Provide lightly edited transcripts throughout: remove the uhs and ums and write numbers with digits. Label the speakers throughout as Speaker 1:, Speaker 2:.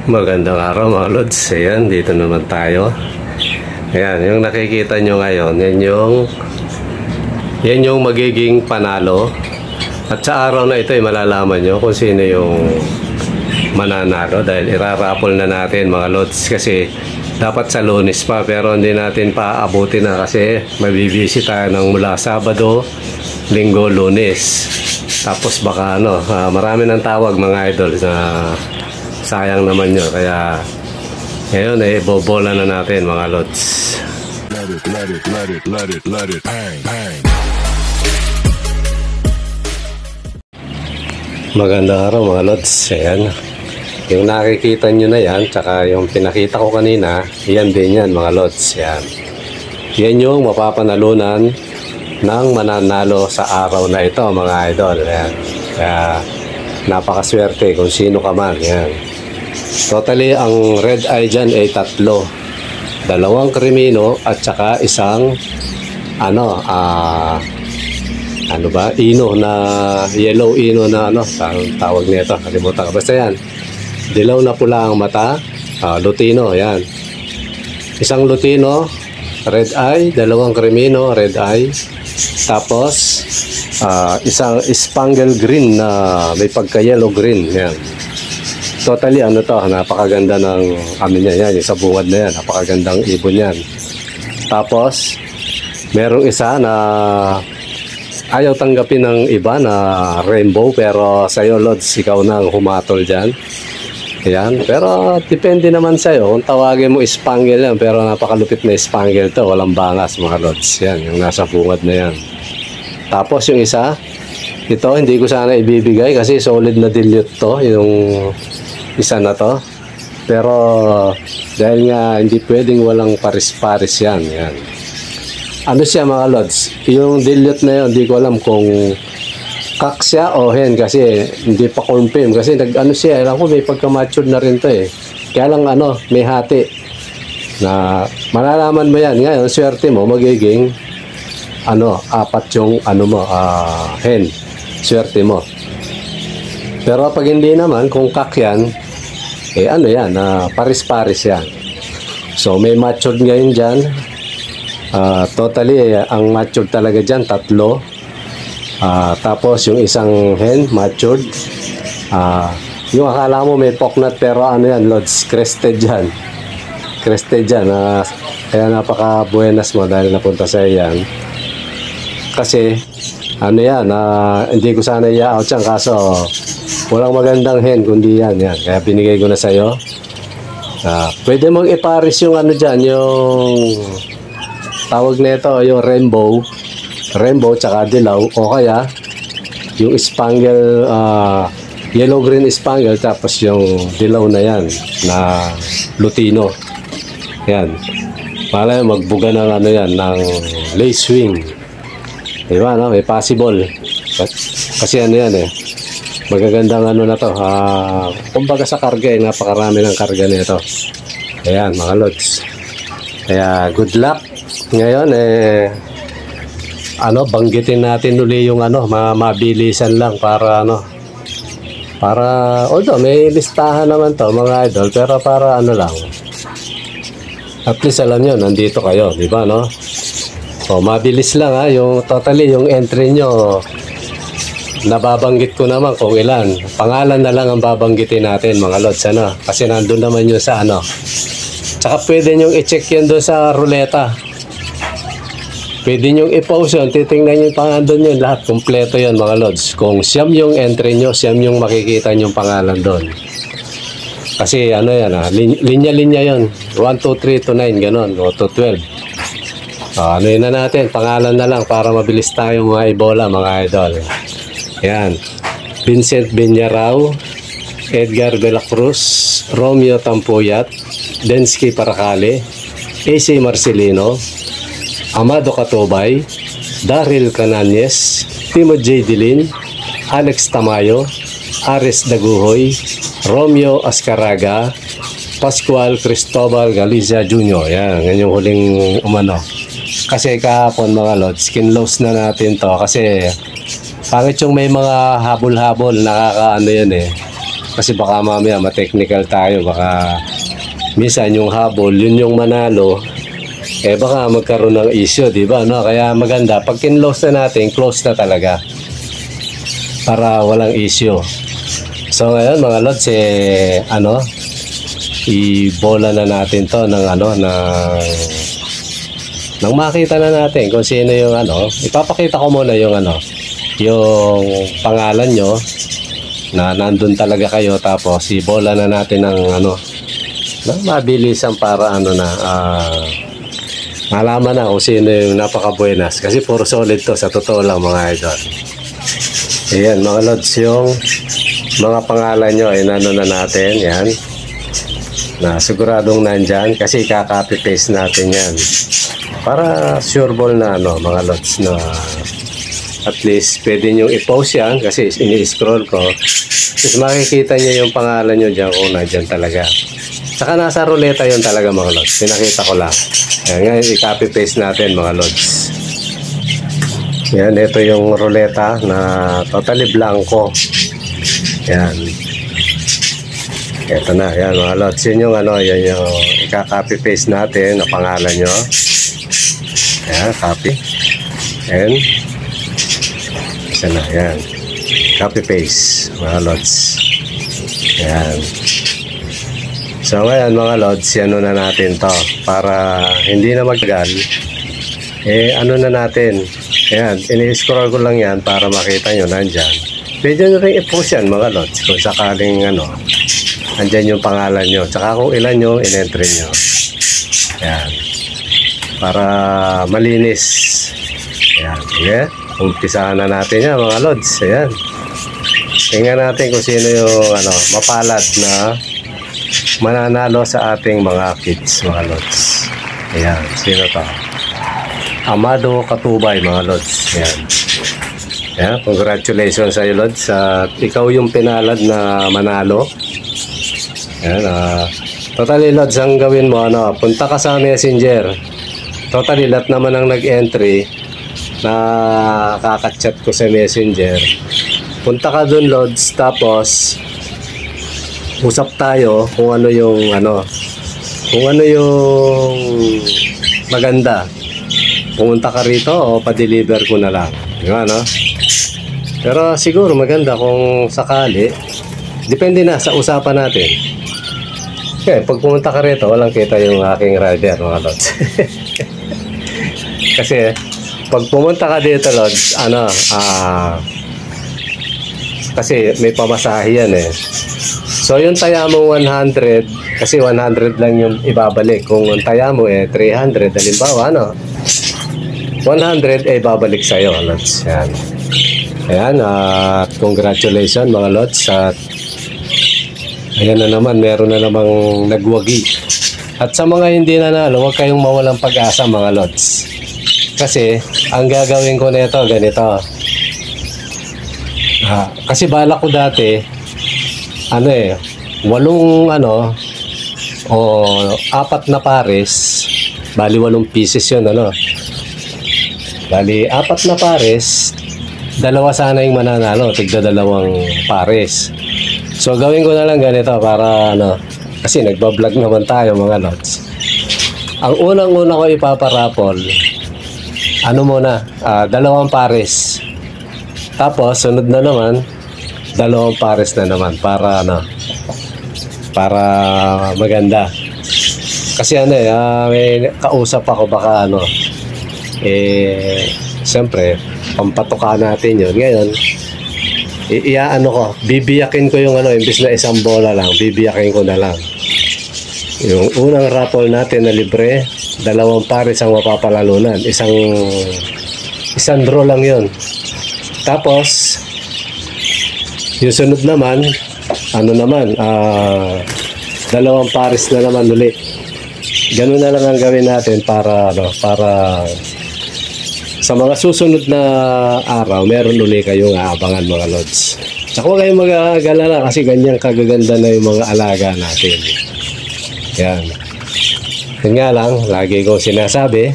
Speaker 1: Magandang araw mga Lods. Ayan, dito naman tayo. Ayan, yung nakikita nyo ngayon, yan yung magiging panalo. At sa araw na ito ay malalaman nyo kung sino yung mananalo dahil irarapol na natin mga Lods. Kasi dapat sa Lunes pa pero hindi natin paaabutin na kasi mabibisi tayo ng mula Sabado, Linggo, Lunes. Tapos baka marami ng tawag mga idol na sayang naman yun. Kaya ngayon bobola na natin mga Lods. Let it, bang. Magandang araw mga Lods. Ayan, yung nakikita nyo na yan tsaka yung pinakita ko kanina, yan din yan mga Lods. Yan yung mapapanalunan ng mananalo sa araw na ito mga idol. Ayan. Kaya napakaswerte kung sino ka man. Yan. Totally ang red eye dyan ay 3, 2 krimino at saka isang ino na yellow ino na tawag nito, kalimutan ka. Basta yan, dilaw na pula ang mata, lutino. Yan, isang lutino red eye, 2 krimino red eye, tapos isang spangle green na may pagka yellow green. Yan. Totally napakaganda ng niya yan, yung sa bungad na yan, napakagandang ibon yan. Tapos merong isa na ayaw tanggapin ng iba na rainbow, pero sa'yo Lods, ikaw na ang humatol dyan. Ayan, pero depende naman sa'yo kung tawagin mo spangle yan, pero napakalupit na spangle to, walang bangas mga Lods. Yan, yung nasa bungad na yan. Tapos yung isa, ito hindi ko sana ibibigay kasi solid na dilute to, yung isa na to, pero dahil nga hindi pwedeng walang paris-paris yan. Yan, siya mga Lods, yung dilute na yun, hindi ko alam kung kak siya o hen kasi hindi pa confirm kasi siya, alam ko may pagka-matured na rin to kaya lang may hati na malalaman mo yan. Ngayon swerte mo magiging 4 yung hen, swerte mo. Pero pag hindi naman, kung kak yan, paris-paris yan. So may matured ngayon dyan. Totally, ang matured talaga dyan, 3. Tapos yung isang hen, matured. Yung akala mo may poknat, pero Lods, crested dyan. Crested dyan. Kaya napaka-buenas mo dahil napunta sa yan. Kasi, hindi ko sana i-out yan, kaso walang magandang hen kundi yan. Kaya binigay ko na sa'yo. Pwede mong iparis yung dyan, yung tawag nito, yung rainbow tsaka dilaw, o kaya yung spangle, yellow green spangle, tapos yung dilaw na yan na lutino. Yan, malay magbuga ng ng lace wing, diba, may possible kasi magagandang na to, kumbaga sa karga napakarami ng karga nito. Ayan mga Lods, kaya good luck. Ngayon banggitin natin uli yung mabilisan lang para although may listahan naman to mga idol, pero para lang, at least alam nyo nandito kayo, di ba, so mabilis lang yung totally yung entry nyo nababanggit ko naman kung ilan, pangalan na lang ang babanggitin natin mga Lods, kasi nandun naman yun sa tsaka pwede nyong i-check yun doon sa ruleta. Pwede nyong i-pause yun, titingnan nyo yung pangalan yun, lahat kompleto yun mga Lods. Kung siyam yung entry nyo, siyam yung makikita nyong pangalan doon. Kasi linya-linya yun, 1, 2, 3 to 9, ganon, o to 12. Yun na natin, pangalan na lang para mabilis tayo mga ibola mga idol. Yan, Vincent Benyarao, Edgar Belacruz, Romeo Tampuyat, Densky Paracale, AC Marcelino, Amado Catobay, Daryl Cananyes, Timo J. Dilin, Alex Tamayo, Ares Daguhoy, Romeo Ascaraga, Pascual Cristobal Galicia Jr. Yan yung huling kasi kahapon mga Lods, kinlose na natin to kasi pangit yung may mga habol-habol, nakakaano yan Kasi baka mamaya ma-technical tayo, baka minsan yung habol, yun yung manalo, baka magkaroon ng issue, di ba? No? Kaya maganda, pag kinlose na natin, close na talaga para walang issue. So ngayon mga lods, ibola na natin to ng nang makita na natin kung sino yung ipapakita ko muna yung yung pangalan nyo na nandun talaga kayo, tapos ibola na natin ng na mabilisan para malaman na kung sino yung napaka-buenas, kasi puro solid to sa totoo lang mga idol. Ayan mga lods, yung mga pangalan nyo ay na natin yan, na siguradong nandyan, kasi kaka-copy paste natin yan para sure ball na mga lods, na at least pwede nyo i-post yan, kasi ini-scroll ko, tapos makikita nyo yung pangalan nyo dyan kung nandyan talaga. Saka nasa ruleta yun talaga mga lods, pinakita ko lang. Ayan, ngayon i-copy paste natin mga lods. Yan, ito yung ruleta na totally blanco. Yan. Ito na, yan mga lods. Yun yung yan yung i-copy paste natin na pangalan nyo. Yan, copy. And isa na, yan. Copy paste mga lods. Yan. So ngayon mga lods, ano na natin to para hindi na magtagal. Na natin. Ayan, ini-scroll ko lang yan para makita nyo nandyan. Pwede nyo rin i-post yan mga lods kung sakaling andyan yung pangalan nyo. Tsaka kung ilan yung in-entry nyo. Ayan. Para malinis. Ayan. Okay? Umpisahan na natin yan mga lods. Ayan. Tingnan natin kung sino yung mapalad na mananalo sa ating mga kids mga lods. Ayan. Sino to? Amado Katubay mga lods. Ayan. Ayan. Congratulations sa iyo lods. Ikaw yung pinalad na manalo. Ayan. Totally lods, ang gawin mo punta ka sa Messenger. Totally lahat naman ang nag-entry na kakachat ko sa Messenger. Punta ka dun lods, tapos usap tayo kung ano yung maganda. Pumunta ka rito o pa-deliver ko na lang. Diba, Pero siguro maganda kung sakali. Depende na sa usapan natin. Okay, pag pumunta ka rito, walang kita yung aking rider, mga lods. Kasi pag pumunta ka dito, lods, kasi may pamasahe yan So yung taya mo 100, kasi 100 lang yung ibabalik. Kung yung taya mo 300, halimbawa 100 babalik sa'yo, lods. Yan. Ayan, congratulations mga lods. At ayan na naman, meron na namang nagwagi. At sa mga hindi nanalo, huwag kayong mawalang pag-asa mga lods. Kasi ang gagawin ko nito ganito. Kasi balak ko dati 8 o 4 na pares, bali 8 pieces yun bali 4 na pares, 2 sana yung mananalo, tigda 2 pares. So gawin ko na lang ganito para kasi nagbablog naman tayo mga lods. Ang unang-una ko ipaparapol muna, 2 pares. Tapos sunod na naman 2 pares na naman para para maganda. Kasi may kausap ako, baka siyempre pampatuka natin yun. Ngayon bibiyakin ko yung imbis na isang bola lang, bibiyakin ko na lang yung unang raffle natin na libre. 2 pares ang mapapalalunan, isang draw lang yun. Tapos yung sunod naman 2 pares na naman ulit. Ganun na lang ang gawin natin para sa mga susunod na araw meron ulit kayong aabangan mga lods. Tsaka huwag kayong mag-aalala kasi ganyan kagaganda na yung mga alaga natin. Yan. Yun nga lang, lagi kong sinasabi,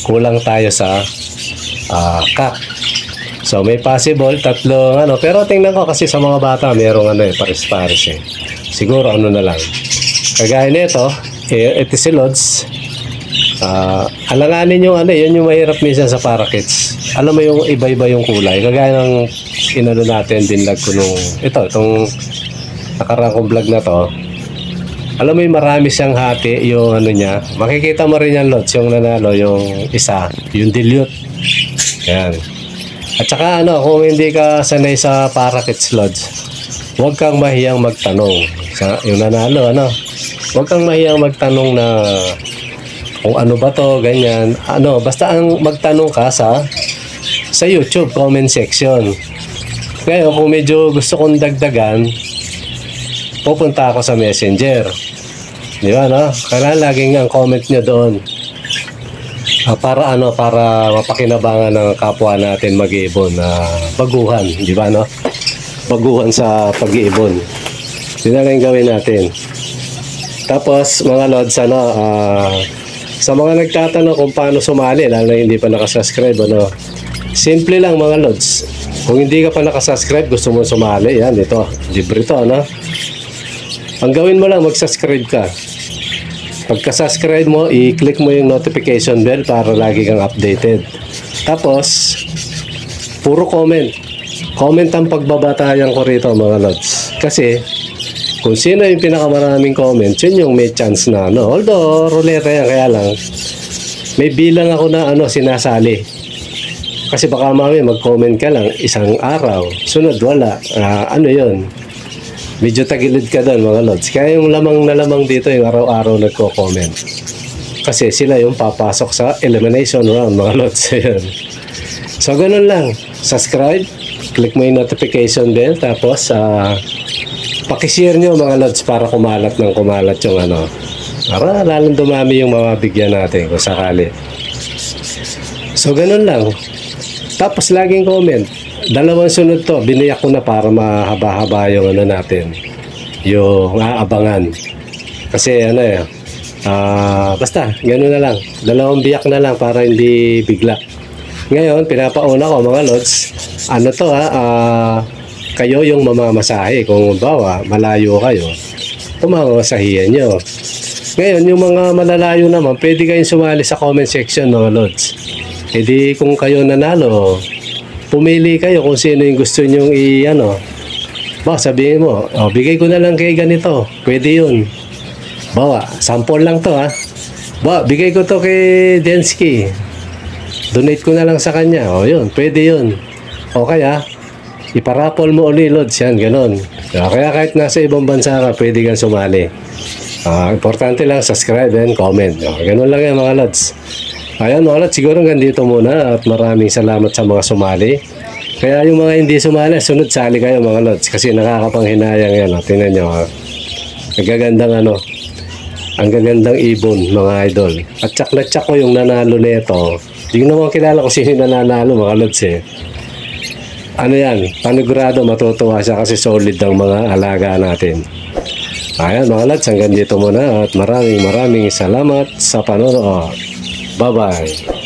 Speaker 1: kulang tayo sa cut. So may possible tatlong ano, pero tingnan ko kasi sa mga bata merong ano pares-pares eh. Siguro ano na lang. Kagaya nito, ito si Lods. Alanganin yung ano, yun yung mahirap minsan sa parakeets. Alam mo yung iba-iba yung kulay. Kagaya ng inano natin, binlag ko nung itong nakarang kong vlog na to. Alam mo yung marami siyang hati yung ano niya. Makikita mo rin yan, Lods, yung nanalo, yung isa, yung dilute. Yan. At saka ano, kung hindi ka sanay sa parakeets, Lods, huwag kang mahiyang magtanong. Yung nanalo, ano, huwag kang mahiyang magtanong na kung ano ba to, ganyan. Ano, basta ang magtanong ka sa YouTube comment section. Ngayon, kung medyo gusto kong dagdagan, pupunta ako sa Messenger. Di ba, no? Kailangan laging ang comment nyo doon. Para ano, para mapakinabangan ng kapwa natin mag-iibon na baguhan, di ba, no? Baguhan sa pag-iibon. Yun na lang yung gawin natin. Tapos, mga Lods, ano, sa mga nagtatanong kung paano sumali, lalo na hindi pa nakasubscribe, ano, simple lang mga Lods. Kung hindi ka pa nakasubscribe, gusto mo sumali, yan, ito, libre to, ano. Ang gawin mo lang, mag-subscribe ka. Pagka-subscribe mo, i-click mo yung notification bell para lagi kang updated. Tapos, puro comment. Comment ang pagbabatayan ko rito mga Lods. Kasi, kung sino yung pinakamaraming comment, yun yung may chance na, no? Although, ruleta yan, kaya lang, may bilang ako na, ano, sinasali. Kasi baka mami, mag-comment ka lang, isang araw, sunod, wala. Ano yun? Medyo tagilid ka doon, mga Lods. Kaya yung lamang na lamang dito, yung araw-araw nagko-comment. Kasi sila yung papasok sa elimination round, mga Lods. So, ganun lang. Subscribe, click mo yung notification bell, tapos, pakishare nyo mga Lods para kumalat ng kumalat yung ano. Para lalong dumami yung mabibigyan natin kung sakali. So, ganun lang. Tapos, laging comment. Dalawang sunod to, biniyak ko na para mahaba-haba yung ano natin. Yung aabangan. Kasi ano basta, ganun na lang. Dalawang biyak na lang para hindi bigla. Ngayon, pinapauna ko mga Lods. Ano to kayo yung mamamasahe. Kung bawa, malayo kayo, mamamasahiyan nyo. Ngayon, yung mga malalayo naman, pwede kayong sumali sa comment section mga Lods. E di kung kayo nanalo, pumili kayo kung sino yung gusto nyong ba, sabihin mo, bigay ko na lang kay ganito. Pwede yun. Bawa, sample lang to Ba, bigay ko to kay Densky. Donate ko na lang sa kanya. Yun, pwede yun. O kaya, iparapol mo ulit, Lods. Yan, ganun. Kaya kahit nasa ibang bansa ka, pwede kang sumali. Importante lang, subscribe and comment. Ganun lang yan, mga Lods. Ayan mga Lods, siguro hanggang dito muna at maraming salamat sa mga sumali. Kaya yung mga hindi sumali, sunod sali kayo mga Lods kasi nakakapanghinayang yan. Tingnan nyo ang gagandang ang gagandang ibon mga idol. At tsak na tsak ko yung nanalo nito. Hindi ko naman kilala kung sino nanalo mga Lods Ano yan, panigurado matutuwa siya kasi solid ang mga alaga natin. Ayan mga Lods, hanggang dito muna at maraming salamat sa panonood. Bye-bye.